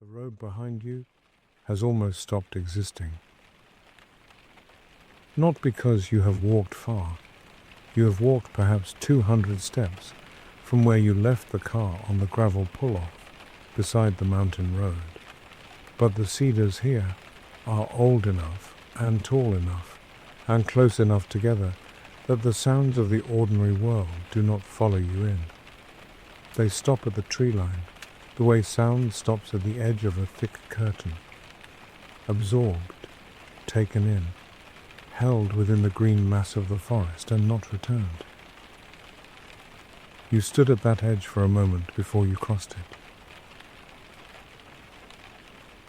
The road behind you has almost stopped existing. Not because you have walked far. You have walked perhaps 200 steps from where you left the car on the gravel pull-off beside the mountain road. But the cedars here are old enough and tall enough and close enough together that the sounds of the ordinary world do not follow you in. They stop at the tree line, the way sound stops at the edge of a thick curtain, absorbed, taken in, held within the green mass of the forest and not returned. You stood at that edge for a moment before you crossed it.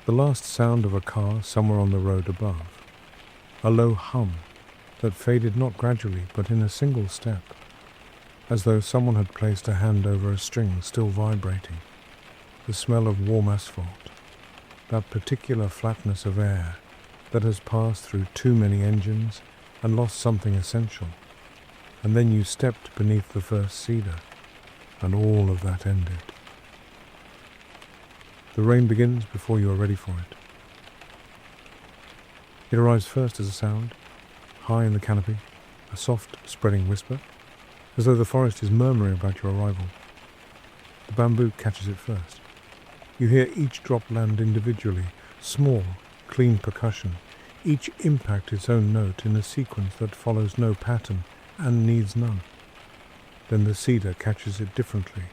The last sound of a car somewhere on the road above, a low hum that faded not gradually but in a single step, as though someone had placed a hand over a string still vibrating. The smell of warm asphalt, that particular flatness of air that has passed through too many engines and lost something essential. And then you stepped beneath the first cedar, and all of that ended. The rain begins before you are ready for it. It arrives first as a sound, high in the canopy, a soft, spreading whisper, as though the forest is murmuring about your arrival. The bamboo catches it first. You hear each drop land individually, small, clean percussion, each impact its own note in a sequence that follows no pattern and needs none. Then the cedar catches it differently.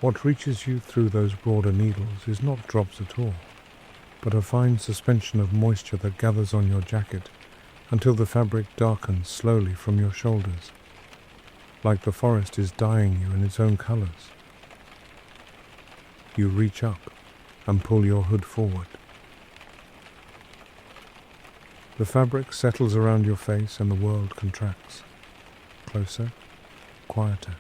What reaches you through those broader needles is not drops at all, but a fine suspension of moisture that gathers on your jacket until the fabric darkens slowly from your shoulders, like the forest is dyeing you in its own colors. You reach up and pull your hood forward. The fabric settles around your face and the world contracts. Closer, quieter.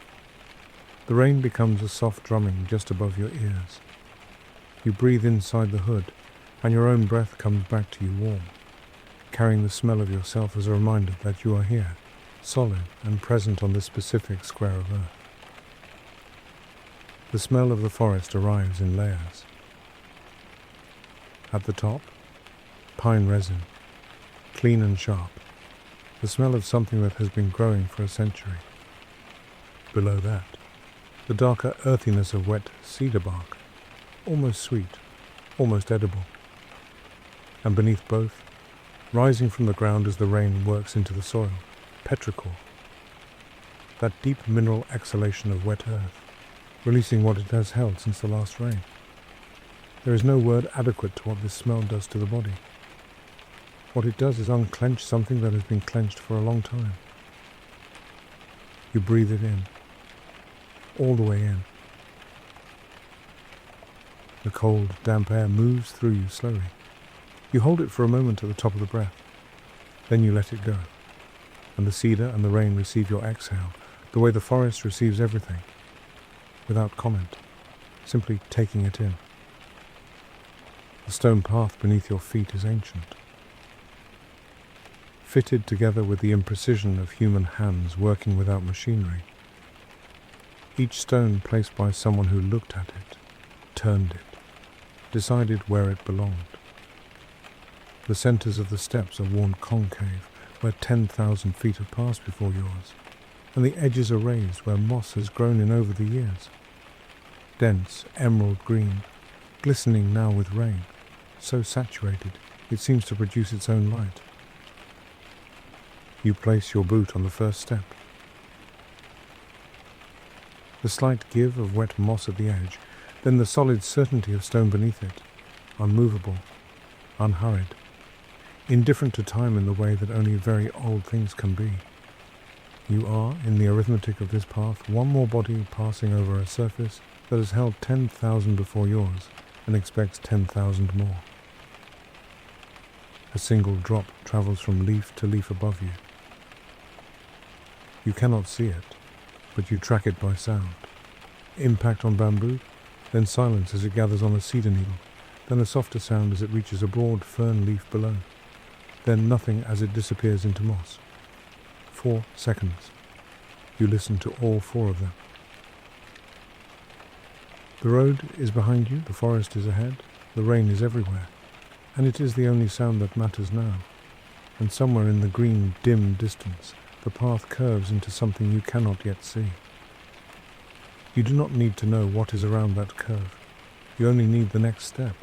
The rain becomes a soft drumming just above your ears. You breathe inside the hood and your own breath comes back to you warm, carrying the smell of yourself as a reminder that you are here, solid and present on this specific square of earth. The smell of the forest arrives in layers. At the top, pine resin, clean and sharp, the smell of something that has been growing for a century. Below that, the darker earthiness of wet cedar bark, almost sweet, almost edible. And beneath both, rising from the ground as the rain works into the soil, petrichor, that deep mineral exhalation of wet earth, releasing what it has held since the last rain. There is no word adequate to what this smell does to the body. What it does is unclench something that has been clenched for a long time. You breathe it in, all the way in. The cold, damp air moves through you slowly. You hold it for a moment at the top of the breath. Then you let it go. And the cedar and the rain receive your exhale, the way the forest receives everything, without comment, simply taking it in. The stone path beneath your feet is ancient, fitted together with the imprecision of human hands working without machinery. Each stone placed by someone who looked at it, turned it, decided where it belonged. The centers of the steps are worn concave, where 10,000 feet have passed before yours, and the edges are raised where moss has grown in over the years. Dense, emerald green, glistening now with rain, so saturated it seems to produce its own light. You place your boot on the first step. The slight give of wet moss at the edge, then the solid certainty of stone beneath it, unmovable, unhurried, indifferent to time in the way that only very old things can be. You are, in the arithmetic of this path, one more body passing over a surface that has held 10,000 before yours and expects 10,000 more. A single drop travels from leaf to leaf above you. You cannot see it, but you track it by sound. Impact on bamboo, then silence as it gathers on a cedar needle, then a softer sound as it reaches a broad fern leaf below, then nothing as it disappears into moss. 4 seconds. You listen to all 4 of them. The road is behind you, the forest is ahead, the rain is everywhere, and it is the only sound that matters now. And somewhere in the green, dim distance, the path curves into something you cannot yet see. You do not need to know what is around that curve. You only need the next step.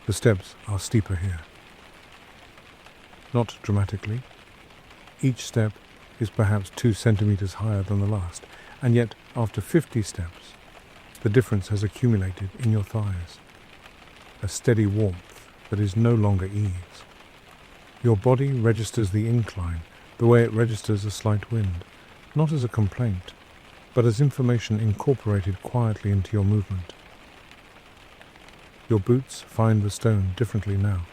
The steps are steeper here. Not dramatically. Each step is perhaps 2 centimeters higher than the last, and yet after 50 steps, the difference has accumulated in your thighs. A steady warmth that is no longer ease. Your body registers the incline the way it registers a slight wind, not as a complaint, but as information incorporated quietly into your movement. Your boots find the stone differently now.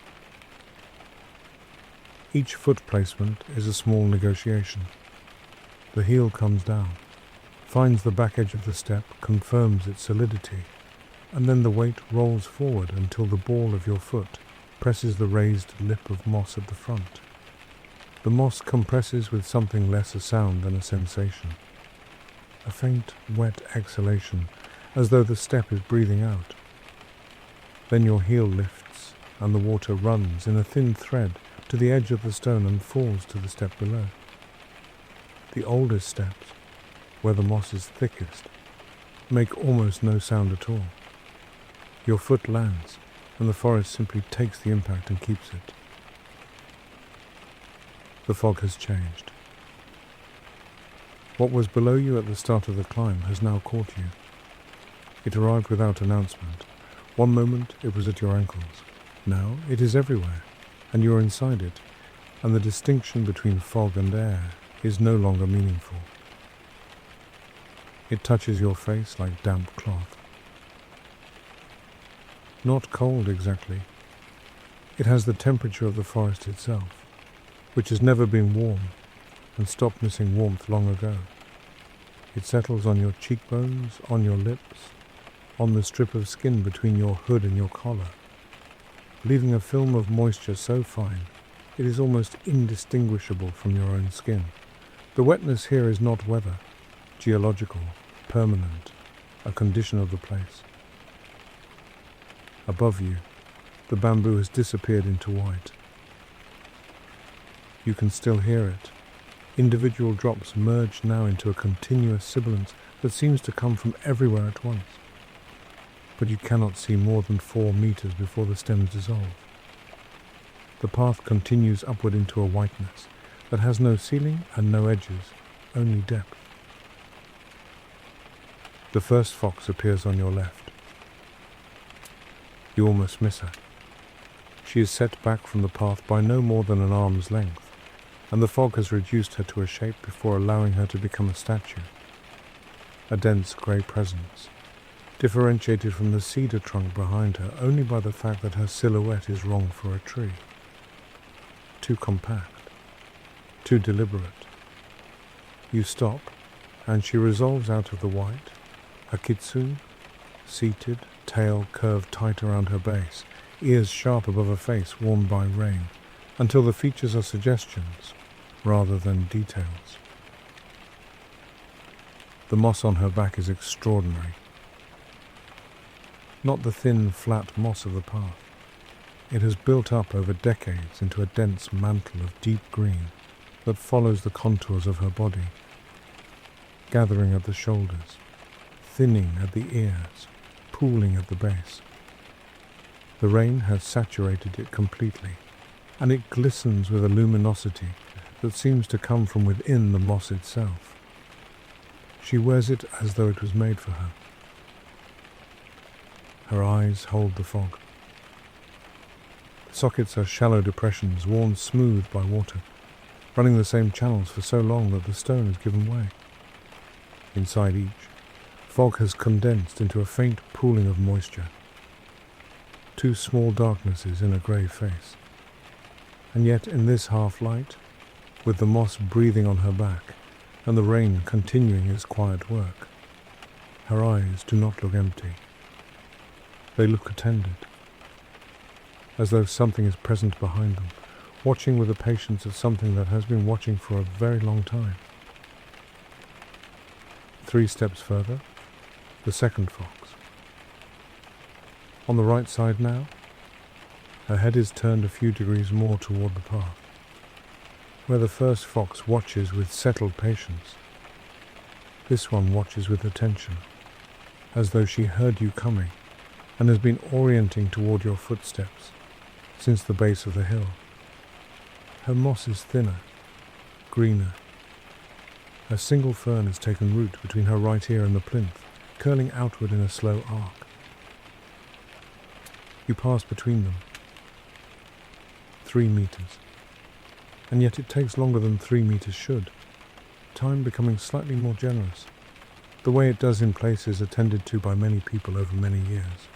Each foot placement is a small negotiation. The heel comes down, finds the back edge of the step, confirms its solidity, and then the weight rolls forward until the ball of your foot presses the raised lip of moss at the front. The moss compresses with something less a sound than a sensation. A faint, wet exhalation, as though the step is breathing out. Then your heel lifts, and the water runs in a thin thread to the edge of the stone and falls to the step below. The oldest steps, where the moss is thickest, make almost no sound at all. Your foot lands, and the forest simply takes the impact and keeps it. The fog has changed. What was below you at the start of the climb has now caught you. It arrived without announcement. One moment it was at your ankles. Now it is everywhere, and you are inside it, and the distinction between fog and air is no longer meaningful. It touches your face like damp cloth. Not cold exactly. It has the temperature of the forest itself, which has never been warm and stopped missing warmth long ago. It settles on your cheekbones, on your lips, on the strip of skin between your hood and your collar, leaving a film of moisture so fine it is almost indistinguishable from your own skin. The wetness here is not weather, geological, permanent, a condition of the place. Above you, the bamboo has disappeared into white. You can still hear it. Individual drops merge now into a continuous sibilance that seems to come from everywhere at once. But you cannot see more than 4 meters before the stems dissolve. The path continues upward into a whiteness that has no ceiling and no edges, only depth. The first fox appears on your left. You almost miss her. She is set back from the path by no more than an arm's length, and the fog has reduced her to a shape before allowing her to become a statue. A dense grey presence, differentiated from the cedar trunk behind her only by the fact that her silhouette is wrong for a tree. Too compact, too deliberate. You stop, and she resolves out of the white, her kitsune, seated, tail curved tight around her base, ears sharp above a face warmed by rain, until the features are suggestions rather than details. The moss on her back is extraordinary. Not the thin, flat moss of the path. It has built up over decades into a dense mantle of deep green that follows the contours of her body, gathering at the shoulders, thinning at the ears, pooling at the base. The rain has saturated it completely, and it glistens with a luminosity that seems to come from within the moss itself. She wears it as though it was made for her. Her eyes hold the fog. The sockets are shallow depressions worn smooth by water, running the same channels for so long that the stone has given way. Inside each, fog has condensed into a faint pooling of moisture. 2 small darknesses in a grey face. And yet in this half-light, with the moss breathing on her back and the rain continuing its quiet work, her eyes do not look empty. They look attended, as though something is present behind them, watching with the patience of something that has been watching for a very long time. 3 steps further, the second fox. On the right side now, her head is turned a few degrees more toward the path. Where the first fox watches with settled patience, this one watches with attention, as though she heard you coming and has been orienting toward your footsteps since the base of the hill. Her moss is thinner, greener. A single fern has taken root between her right ear and the plinth, curling outward in a slow arc. You pass between them. 3 meters. And yet it takes longer than 3 meters should, time becoming slightly more generous, the way it does in places attended to by many people over many years.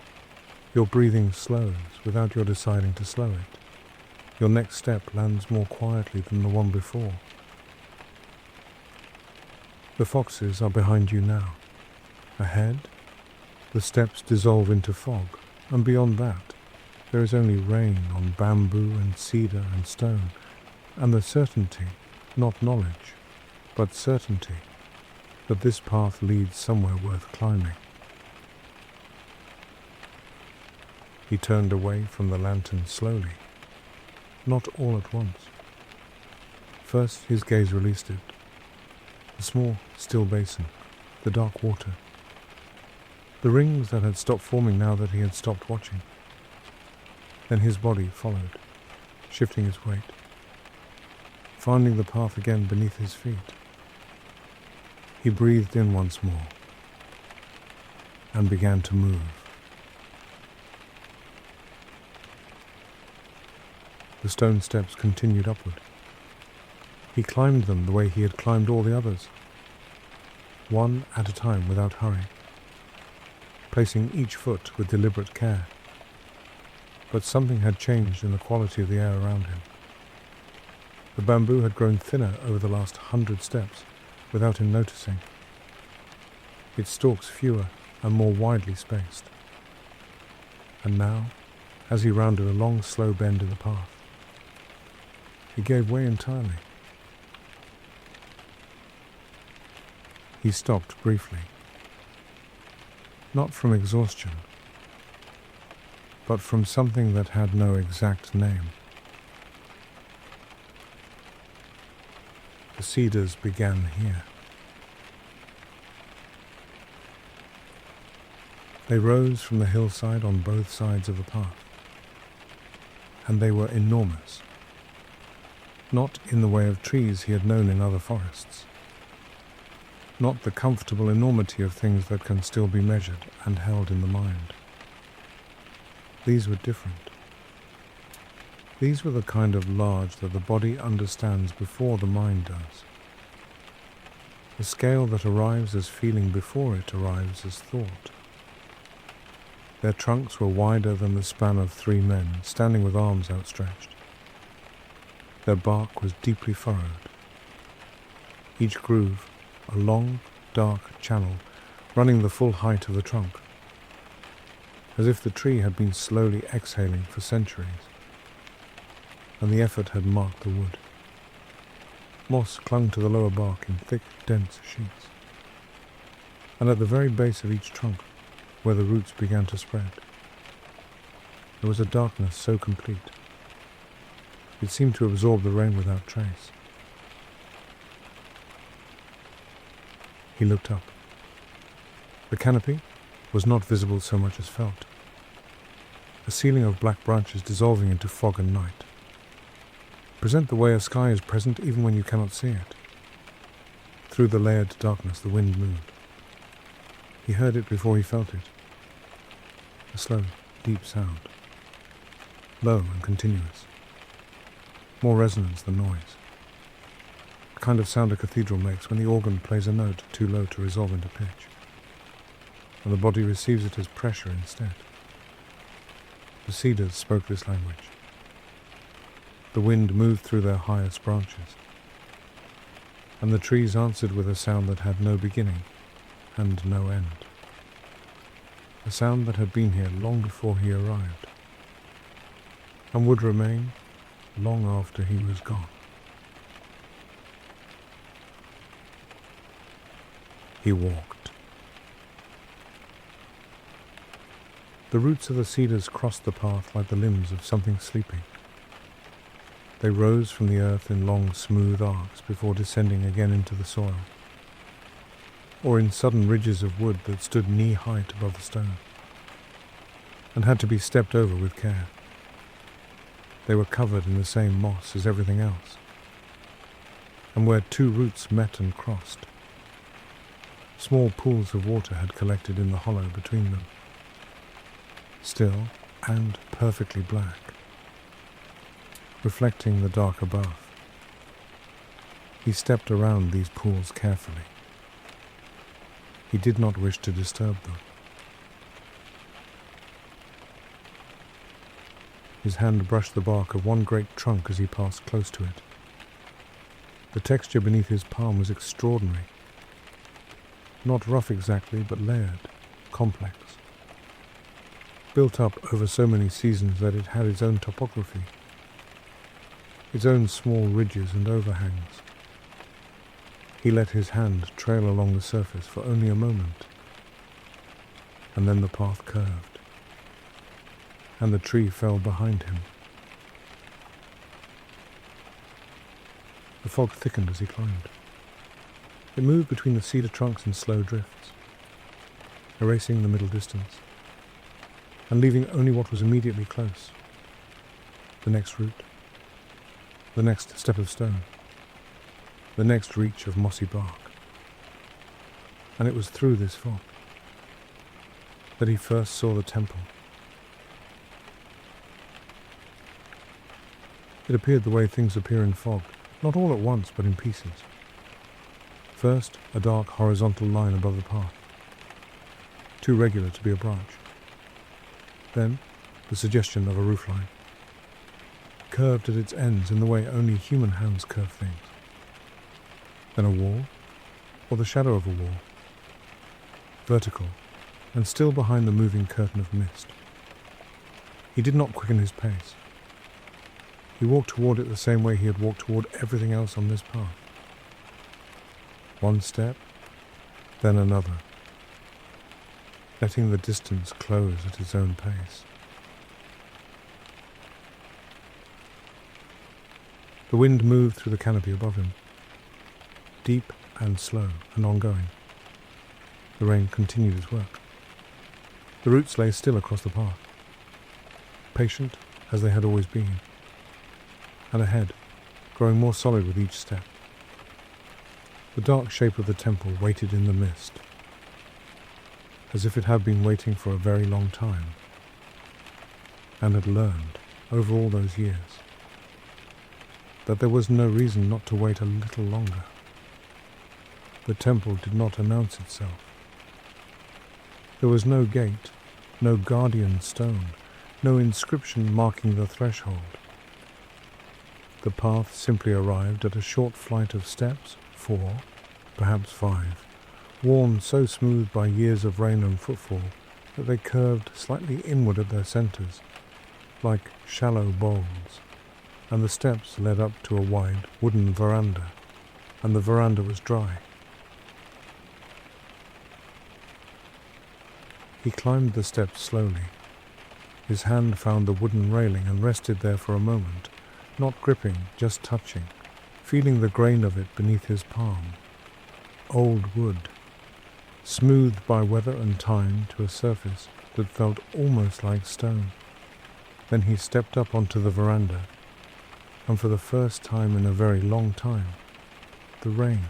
Your breathing slows without your deciding to slow it. Your next step lands more quietly than the one before. The foxes are behind you now. Ahead, the steps dissolve into fog, and beyond that, there is only rain on bamboo and cedar and stone, and the certainty, not knowledge, but certainty, that this path leads somewhere worth climbing. He turned away from the lantern slowly, not all at once. First his gaze released it. The small, still basin, the dark water. The rings that had stopped forming now that he had stopped watching. Then his body followed, shifting its weight, finding the path again beneath his feet. He breathed in once more and began to move. The stone steps continued upward. He climbed them the way he had climbed all the others, one at a time without hurry, placing each foot with deliberate care. But something had changed in the quality of the air around him. The bamboo had grown thinner over the last 100 steps without him noticing, its stalks fewer and more widely spaced. And now, as he rounded a long, slow bend in the path, he gave way entirely. He stopped briefly, not from exhaustion, but from something that had no exact name. The cedars began here. They rose from the hillside on both sides of the path, and they were enormous, not in the way of trees he had known in other forests, not the comfortable enormity of things that can still be measured and held in the mind. These were different. These were the kind of large that the body understands before the mind does. A scale that arrives as feeling before it arrives as thought. Their trunks were wider than the span of 3 men standing with arms outstretched. Their bark was deeply furrowed. Each groove a long, dark channel running the full height of the trunk, as if the tree had been slowly exhaling for centuries, and the effort had marked the wood. Moss clung to the lower bark in thick, dense sheets, and at the very base of each trunk, where the roots began to spread, there was a darkness so complete, it seemed to absorb the rain without trace. He looked up. The canopy was not visible so much as felt, a ceiling of black branches dissolving into fog and night. Present the way a sky is present even when you cannot see it. Through the layered darkness the wind moved. He heard it before he felt it. A slow, deep sound, low and continuous, more resonance than noise. The kind of sound a cathedral makes when the organ plays a note too low to resolve into pitch, and the body receives it as pressure instead. The cedars spoke this language. The wind moved through their highest branches, and the trees answered with a sound that had no beginning and no end. A sound that had been here long before he arrived, and would remain long after he was gone. he walked. The roots of the cedars crossed the path like the limbs of something sleeping. They rose from the earth in long, smooth arcs before descending again into the soil, or in sudden ridges of wood that stood knee-height above the stone, and had to be stepped over with care. They were covered in the same moss as everything else, and where two roots met and crossed, small pools of water had collected in the hollow between them, still and perfectly black, reflecting the dark above. He stepped around these pools carefully. He did not wish to disturb them. His hand brushed the bark of one great trunk as he passed close to it. The texture beneath his palm was extraordinary. Not rough exactly, but layered, complex. Built up over so many seasons that it had its own topography, its own small ridges and overhangs. He let his hand trail along the surface for only a moment, and then the path curved, and the tree fell behind him. The fog thickened as he climbed. It moved between the cedar trunks in slow drifts, erasing the middle distance, and leaving only what was immediately close. The next root, the next step of stone, the next reach of mossy bark. And it was through this fog that he first saw the temple. It appeared the way things appear in fog, not all at once, but in pieces. First, a dark horizontal line above the path, too regular to be a branch. Then, the suggestion of a roofline, curved at its ends in the way only human hands curve things. Then a wall, or the shadow of a wall, vertical, and still behind the moving curtain of mist. He did not quicken his pace. He walked toward it the same way he had walked toward everything else on this path. One step, then another, letting the distance close at his own pace. The wind moved through the canopy above him, deep and slow and ongoing. The rain continued its work. The roots lay still across the path, patient as they had always been, and ahead, growing more solid with each step. The dark shape of the temple waited in the mist, as if it had been waiting for a very long time, and had learned, over all those years, that there was no reason not to wait a little longer. The temple did not announce itself. There was no gate, no guardian stone, no inscription marking the threshold. The path simply arrived at a short flight of steps, 4, perhaps 5, worn so smooth by years of rain and footfall that they curved slightly inward at their centres, like shallow bowls, and the steps led up to a wide wooden veranda, and the veranda was dry. He climbed the steps slowly. His hand found the wooden railing and rested there for a moment, not gripping, just touching, feeling the grain of it beneath his palm. Old wood, smoothed by weather and time to a surface that felt almost like stone. Then he stepped up onto the veranda, and for the first time in a very long time, the rain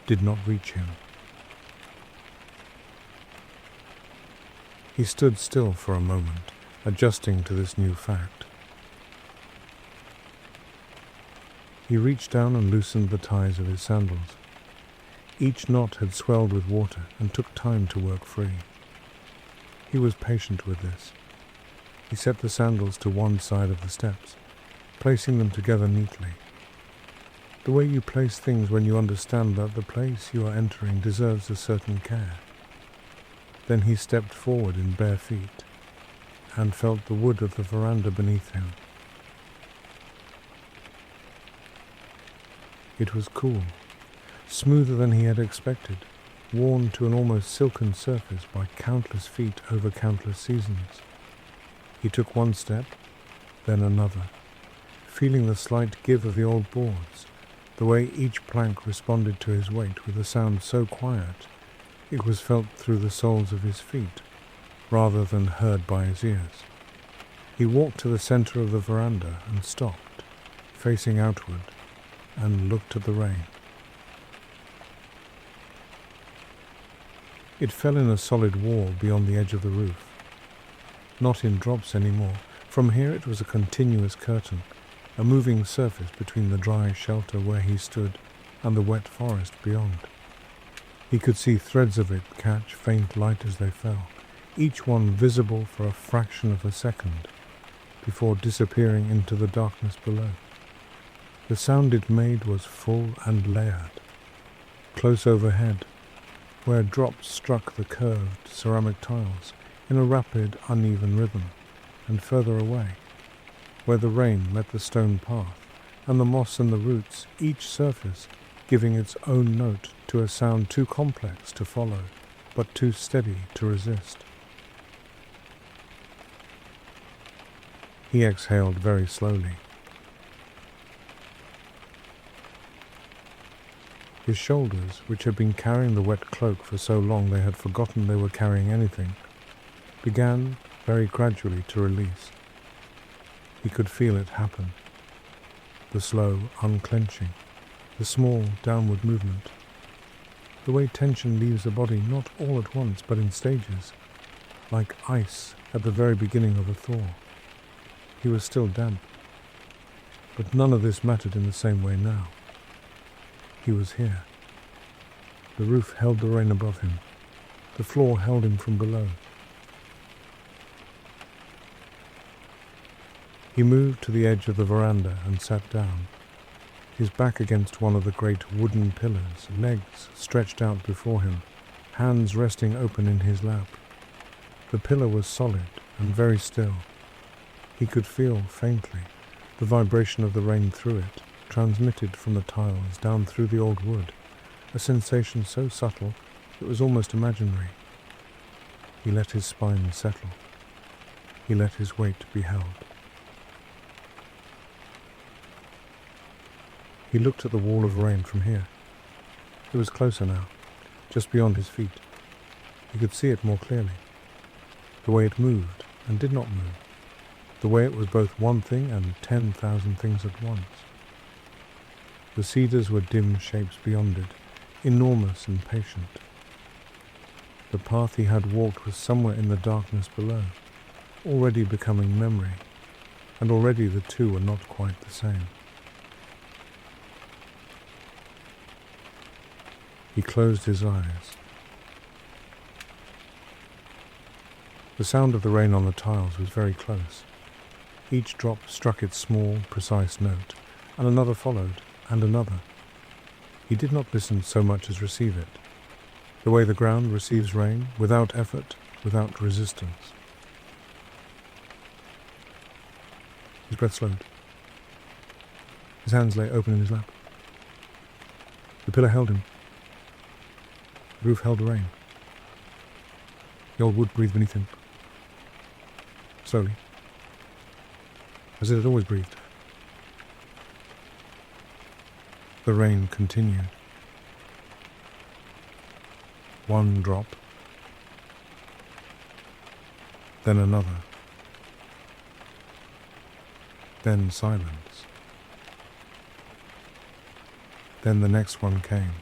did not reach him. He stood still for a moment, adjusting to this new fact. He reached down and loosened the ties of his sandals. Each knot had swelled with water and took time to work free. He was patient with this. He set the sandals to one side of the steps, placing them together neatly. The way you place things when you understand that the place you are entering deserves a certain care. Then he stepped forward in bare feet and felt the wood of the veranda beneath him. It was cool, smoother than he had expected, worn to an almost silken surface by countless feet over countless seasons. He took one step, then another, feeling the slight give of the old boards, the way each plank responded to his weight with a sound so quiet it was felt through the soles of his feet, rather than heard by his ears. He walked to the center of the veranda and stopped, facing outward, and looked at the rain. It fell in a solid wall beyond the edge of the roof. Not in drops anymore. From here it was a continuous curtain, a moving surface between the dry shelter where he stood and the wet forest beyond. He could see threads of it catch faint light as they fell, each one visible for a fraction of a second, before disappearing into the darkness below. The sound it made was full and layered. Close overhead, where drops struck the curved ceramic tiles in a rapid, uneven rhythm, and further away, where the rain met the stone path, and the moss and the roots, each surface giving its own note to a sound too complex to follow, but too steady to resist. He exhaled very slowly. His shoulders, which had been carrying the wet cloak for so long they had forgotten they were carrying anything, began very gradually to release. He could feel it happen. The slow unclenching, the small downward movement, the way tension leaves the body not all at once but in stages, like ice at the very beginning of a thaw. He was still damp, but none of this mattered in the same way now. He was here. The roof held the rain above him. The floor held him from below. He moved to the edge of the veranda and sat down, his back against one of the great wooden pillars, legs stretched out before him, hands resting open in his lap. The pillar was solid and very still. He could feel, faintly, the vibration of the rain through it, transmitted from the tiles down through the old wood, a sensation so subtle it was almost imaginary. He let his spine settle. He let his weight be held. He looked at the wall of rain from here. It was closer now, just beyond his feet. He could see it more clearly. The way it moved and did not move. The way it was both one thing and 10,000 things at once. The cedars were dim shapes beyond it, enormous and patient. The path he had walked was somewhere in the darkness below, already becoming memory, and already the two were not quite the same. He closed his eyes. The sound of the rain on the tiles was very close. Each drop struck its small, precise note, and another followed, and another. He did not listen so much as receive it, the way the ground receives rain, without effort, without resistance. His breath slowed. His hands lay open in his lap. The pillar held him. The roof held the rain. The old wood breathed beneath him. Slowly, as it had always breathed. The rain continued. One drop, then another, then silence. Then the next one came.